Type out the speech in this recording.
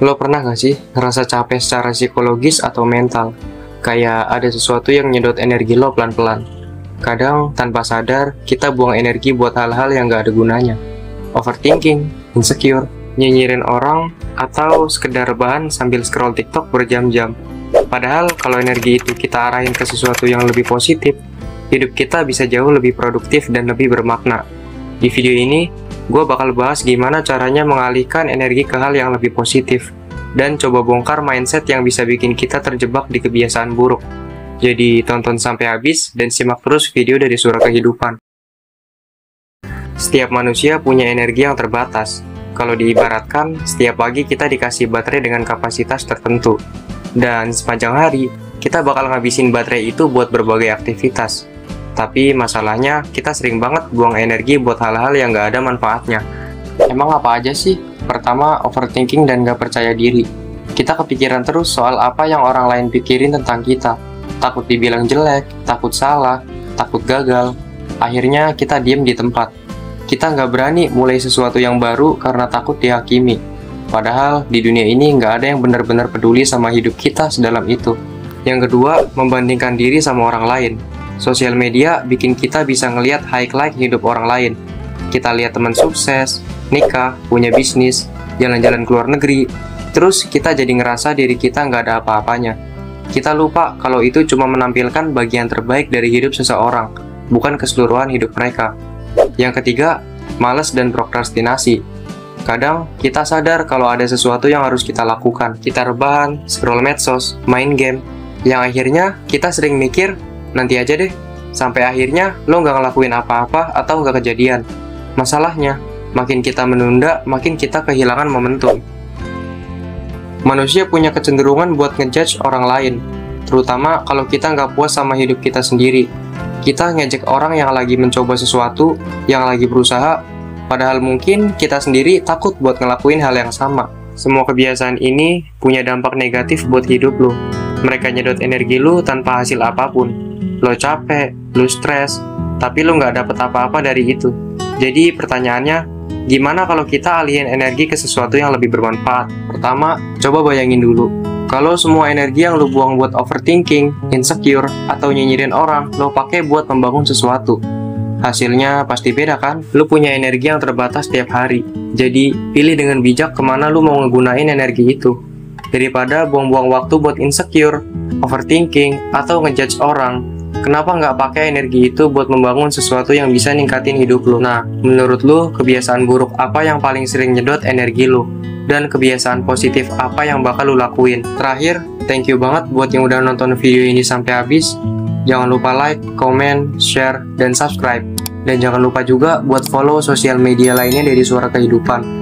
Lo pernah gak sih ngerasa capek secara psikologis atau mental? Kayak ada sesuatu yang nyedot energi lo pelan-pelan. Kadang tanpa sadar, kita buang energi buat hal-hal yang gak ada gunanya. Overthinking, insecure, nyinyirin orang, atau sekedar rebahan sambil scroll TikTok berjam-jam. Padahal kalau energi itu kita arahin ke sesuatu yang lebih positif, hidup kita bisa jauh lebih produktif dan lebih bermakna. Di video ini, gue bakal bahas gimana caranya mengalihkan energi ke hal yang lebih positif, dan coba bongkar mindset yang bisa bikin kita terjebak di kebiasaan buruk. Jadi tonton sampai habis dan simak terus video dari Suara Kehidupan. Setiap manusia punya energi yang terbatas. Kalau diibaratkan, setiap pagi kita dikasih baterai dengan kapasitas tertentu. Dan sepanjang hari, kita bakal ngabisin baterai itu buat berbagai aktivitas. Tapi masalahnya, kita sering banget buang energi buat hal-hal yang gak ada manfaatnya. Emang apa aja sih? Pertama, overthinking dan gak percaya diri. Kita kepikiran terus soal apa yang orang lain pikirin tentang kita. Takut dibilang jelek, takut salah, takut gagal. Akhirnya kita diem di tempat. Kita nggak berani mulai sesuatu yang baru karena takut dihakimi. Padahal di dunia ini nggak ada yang benar-benar peduli sama hidup kita sedalam itu. Yang kedua, membandingkan diri sama orang lain. Sosial media bikin kita bisa ngelihat highlight hidup orang lain. Kita lihat teman sukses, nikah, punya bisnis, jalan-jalan ke luar negeri. Terus kita jadi ngerasa diri kita nggak ada apa-apanya. Kita lupa kalau itu cuma menampilkan bagian terbaik dari hidup seseorang, bukan keseluruhan hidup mereka. Yang ketiga, malas dan prokrastinasi. Kadang kita sadar kalau ada sesuatu yang harus kita lakukan. Kita rebahan, scroll medsos, main game. Yang akhirnya kita sering mikir, nanti aja deh. Sampai akhirnya lo nggak ngelakuin apa-apa atau nggak kejadian. Masalahnya, makin kita menunda, makin kita kehilangan momentum. Manusia punya kecenderungan buat ngejudge orang lain, terutama kalau kita nggak puas sama hidup kita sendiri. Kita ngejek orang yang lagi mencoba sesuatu, yang lagi berusaha, padahal mungkin kita sendiri takut buat ngelakuin hal yang sama. Semua kebiasaan ini punya dampak negatif buat hidup lo. Mereka nyedot energi lo tanpa hasil apapun. Lo capek, lo stres, tapi lo nggak dapet apa-apa dari itu. Jadi pertanyaannya, gimana kalau kita alihin energi ke sesuatu yang lebih bermanfaat? Pertama, coba bayangin dulu. Kalau semua energi yang lu buang buat overthinking, insecure, atau nyinyirin orang, lo pakai buat membangun sesuatu. Hasilnya pasti beda kan? Lu punya energi yang terbatas tiap hari. Jadi, pilih dengan bijak kemana lu mau ngegunain energi itu. Daripada buang-buang waktu buat insecure, overthinking, atau ngejudge orang, kenapa nggak pakai energi itu buat membangun sesuatu yang bisa ningkatin hidup lo? Nah, menurut lo, kebiasaan buruk apa yang paling sering nyedot energi lo? Dan kebiasaan positif apa yang bakal lo lakuin? Terakhir, thank you banget buat yang udah nonton video ini sampai habis. Jangan lupa like, comment, share, dan subscribe. Dan jangan lupa juga buat follow sosial media lainnya dari Suara Kehidupan.